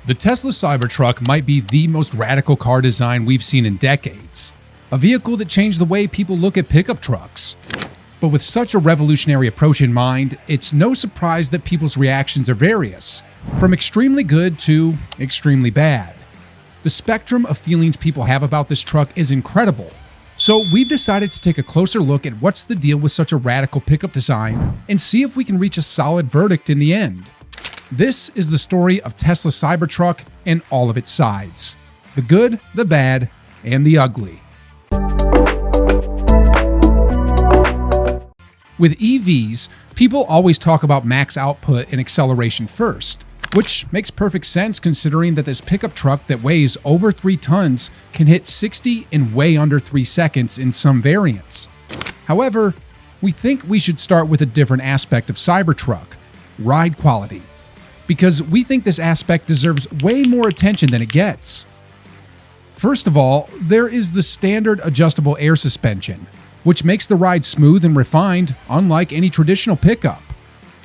The Tesla Cybertruck might be the most radical car design we've seen in decades. A vehicle that changed the way people look at pickup trucks. But with such a revolutionary approach in mind, it's no surprise that people's reactions are various, from extremely good to extremely bad. The spectrum of feelings people have about this truck is incredible. So we've decided to take a closer look at what's the deal with such a radical pickup design and see if we can reach a solid verdict in the end. This is the story of Tesla Cybertruck and all of its sides. The good, the bad, and the ugly. With EVs, people always talk about max output and acceleration first, which makes perfect sense considering that this pickup truck that weighs over 3 tons can hit 60 in way under 3 seconds in some variants. However, we think we should start with a different aspect of Cybertruck: ride quality. Because we think this aspect deserves way more attention than it gets. First of all, there is the standard adjustable air suspension, which makes the ride smooth and refined, unlike any traditional pickup.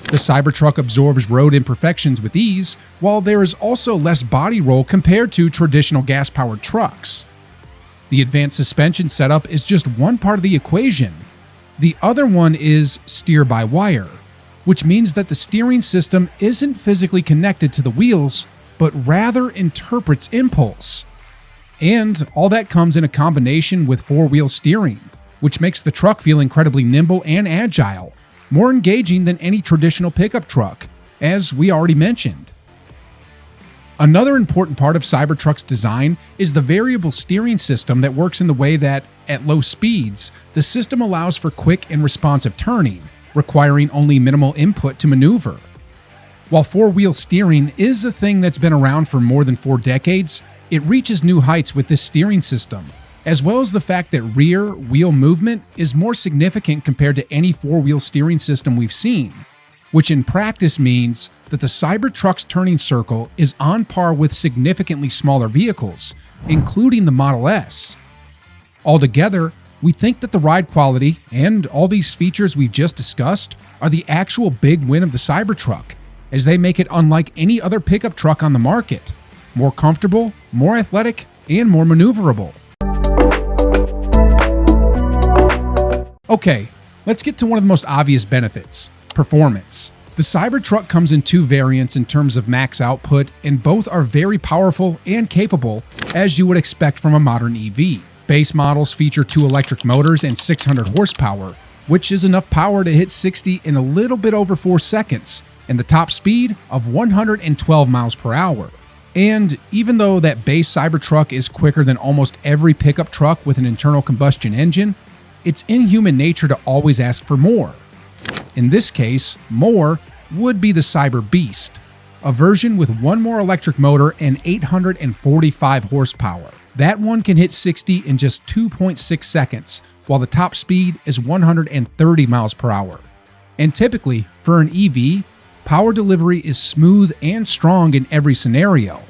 The Cybertruck absorbs road imperfections with ease, while there is also less body roll compared to traditional gas-powered trucks. The advanced suspension setup is just one part of the equation. The other one is steer-by-wire, which means that the steering system isn't physically connected to the wheels, but rather interprets impulse. And all that comes in a combination with 4-wheel steering, which makes the truck feel incredibly nimble and agile, more engaging than any traditional pickup truck, as we already mentioned. Another important part of Cybertruck's design is the variable steering system that works in the way that, at low speeds, the system allows for quick and responsive turning, requiring only minimal input to maneuver. While 4-wheel steering is a thing that's been around for more than 4 decades, it reaches new heights with this steering system, as well as the fact that rear wheel movement is more significant compared to any 4-wheel steering system we've seen, which in practice means that the Cybertruck's turning circle is on par with significantly smaller vehicles, including the Model S. Altogether, we think that the ride quality and all these features we've just discussed are the actual big win of the Cybertruck, as they make it unlike any other pickup truck on the market: more comfortable, more athletic, and more maneuverable. Okay, let's get to one of the most obvious benefits: performance. The Cybertruck comes in 2 variants in terms of max output, and both are very powerful and capable, as you would expect from a modern EV. Base models feature 2 electric motors and 600 horsepower, which is enough power to hit 60 in a little bit over 4 seconds, and the top speed of 112 miles per hour. And even though that base Cybertruck is quicker than almost every pickup truck with an internal combustion engine, it's in human nature to always ask for more. In this case, more would be the Cyber Beast, a version with 1 more electric motor and 845 horsepower. That one can hit 60 in just 2.6 seconds, while the top speed is 130 miles per hour. And typically, for an EV, power delivery is smooth and strong in every scenario,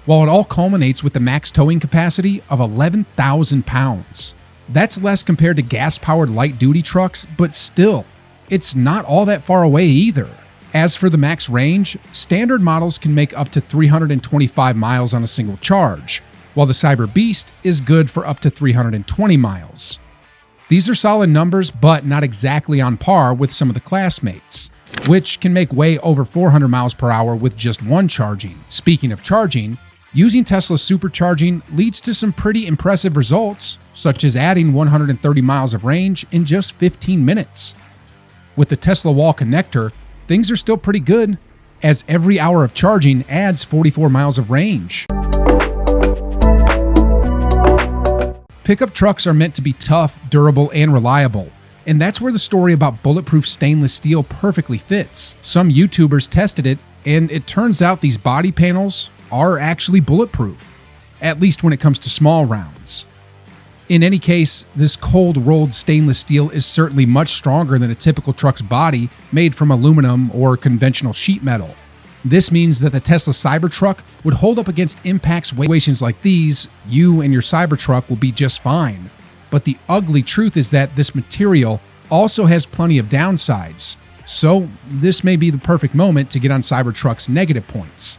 while it all culminates with the max towing capacity of 11,000 pounds. That's less compared to gas-powered light-duty trucks, but still, it's not all that far away either. As for the max range, standard models can make up to 325 miles on a single charge, while the Cyber Beast is good for up to 320 miles. These are solid numbers, but not exactly on par with some of the classmates, which can make way over 400 miles per hour with just 1 charging. Speaking of charging, using Tesla supercharging leads to some pretty impressive results, such as adding 130 miles of range in just 15 minutes. With the Tesla Wall connector, things are still pretty good, as every hour of charging adds 44 miles of range. Pickup trucks are meant to be tough, durable, and reliable, and that's where the story about bulletproof stainless steel perfectly fits. Some YouTubers tested it, and it turns out these body panels are actually bulletproof, at least when it comes to small rounds. In any case, this cold-rolled stainless steel is certainly much stronger than a typical truck's body made from aluminum or conventional sheet metal. This means that the Tesla Cybertruck would hold up against impact situations like these. You and your Cybertruck will be just fine. But the ugly truth is that this material also has plenty of downsides, So this may be the perfect moment to get on Cybertruck's negative points.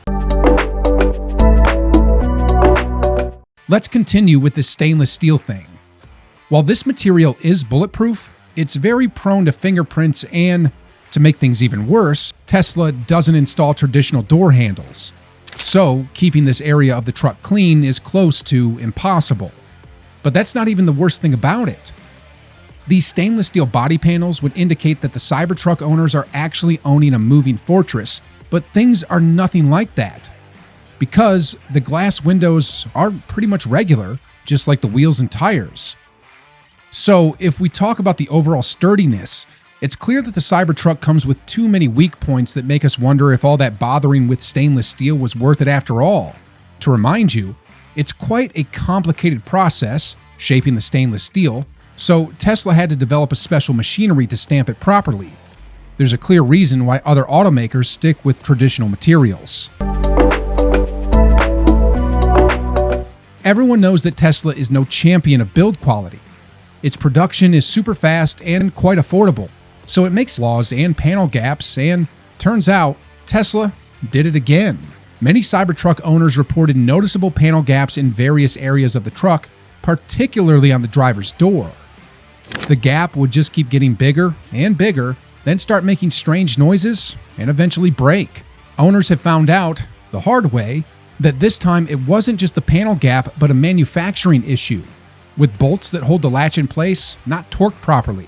Let's continue with this stainless steel thing. While this material is bulletproof, it's very prone to fingerprints and, to make things even worse, Tesla doesn't install traditional door handles. So, keeping this area of the truck clean is close to impossible. But that's not even the worst thing about it. These stainless steel body panels would indicate that the Cybertruck owners are actually owning a moving fortress, but things are nothing like that. Because the glass windows are pretty much regular, just like the wheels and tires. So, if we talk about the overall sturdiness, it's clear that the Cybertruck comes with too many weak points that make us wonder if all that bothering with stainless steel was worth it after all. To remind you, it's quite a complicated process, shaping the stainless steel, so Tesla had to develop a special machinery to stamp it properly. There's a clear reason why other automakers stick with traditional materials. Everyone knows that Tesla is no champion of build quality. Its production is super fast and quite affordable, so it makes flaws and panel gaps, and turns out Tesla did it again. Many Cybertruck owners reported noticeable panel gaps in various areas of the truck, particularly on the driver's door. The gap would just keep getting bigger and bigger, then start making strange noises, and eventually break. Owners have found out, the hard way, that this time it wasn't just the panel gap, but a manufacturing issue, with bolts that hold the latch in place not torqued properly.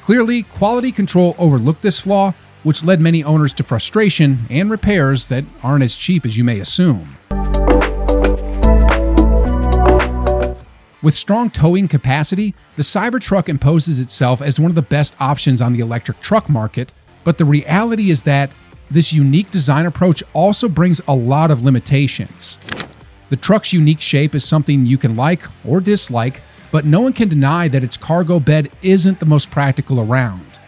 Clearly, quality control overlooked this flaw, which led many owners to frustration and repairs that aren't as cheap as you may assume. With strong towing capacity, the Cybertruck imposes itself as one of the best options on the electric truck market, but the reality is that this unique design approach also brings a lot of limitations. The truck's unique shape is something you can like or dislike, but no one can deny that its cargo bed isn't the most practical around.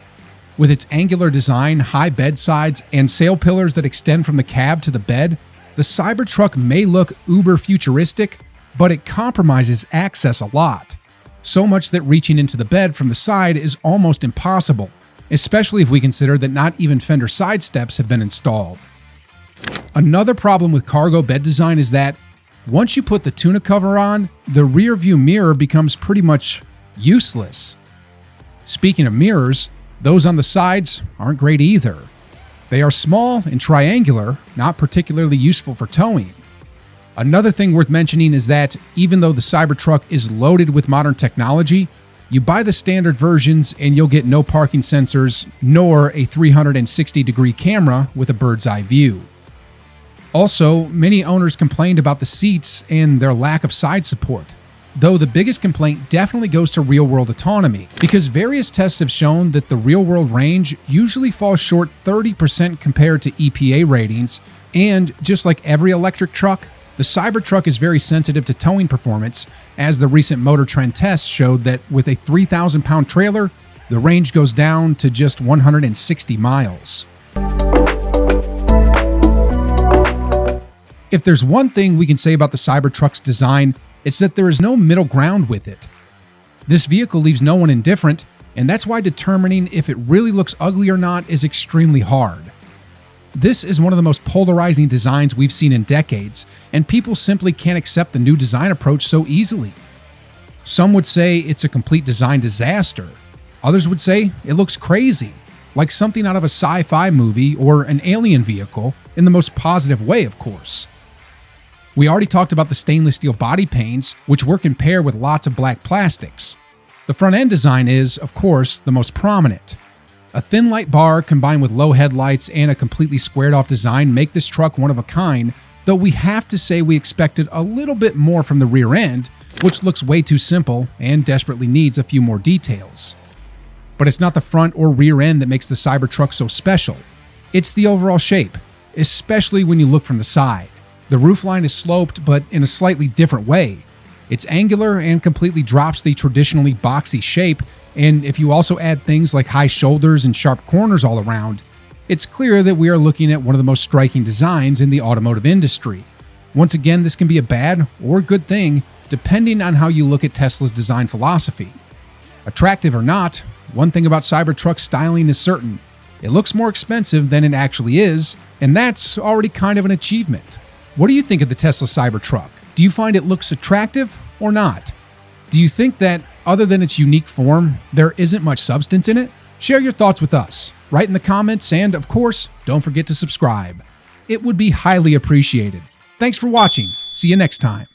With its angular design, high bed sides, and sail pillars that extend from the cab to the bed, the Cybertruck may look uber futuristic, but it compromises access a lot. So much that reaching into the bed from the side is almost impossible, especially if we consider that not even fender side steps have been installed. Another problem with cargo bed design is that once you put the tuna cover on, the rear view mirror becomes pretty much useless. Speaking of mirrors, those on the sides aren't great either. They are small and triangular, not particularly useful for towing. Another thing worth mentioning is that even though the Cybertruck is loaded with modern technology, you buy the standard versions and you'll get no parking sensors nor a 360-degree camera with a bird's eye view. Also, many owners complained about the seats and their lack of side support, though the biggest complaint definitely goes to real-world autonomy, because various tests have shown that the real-world range usually falls short 30% compared to EPA ratings, and just like every electric truck, the Cybertruck is very sensitive to towing performance, as the recent Motor Trend tests showed that with a 3,000-pound trailer, the range goes down to just 160 miles. If there's one thing we can say about the Cybertruck's design, it's that there is no middle ground with it. This vehicle leaves no one indifferent, and that's why determining if it really looks ugly or not is extremely hard. This is one of the most polarizing designs we've seen in decades, and people simply can't accept the new design approach so easily. Some would say it's a complete design disaster. Others would say it looks crazy, like something out of a sci-fi movie or an alien vehicle, in the most positive way, of course. We already talked about the stainless steel body panes, which work in pair with lots of black plastics. The front end design is, of course, the most prominent. A thin light bar combined with low headlights and a completely squared off design make this truck one of a kind, though we have to say we expected a little bit more from the rear end, which looks way too simple and desperately needs a few more details. But it's not the front or rear end that makes the Cybertruck so special. It's the overall shape, especially when you look from the side. The roofline is sloped, but in a slightly different way. It's angular and completely drops the traditionally boxy shape, and if you also add things like high shoulders and sharp corners all around, it's clear that we are looking at one of the most striking designs in the automotive industry. Once again, this can be a bad or good thing, depending on how you look at Tesla's design philosophy. Attractive or not, one thing about Cybertruck styling is certain. It looks more expensive than it actually is, and that's already kind of an achievement. What do you think of the Tesla Cybertruck? Do you find it looks attractive or not? Do you think that, other than its unique form, there isn't much substance in it? Share your thoughts with us. Write in the comments and, of course, don't forget to subscribe. It would be highly appreciated. Thanks for watching. See you next time.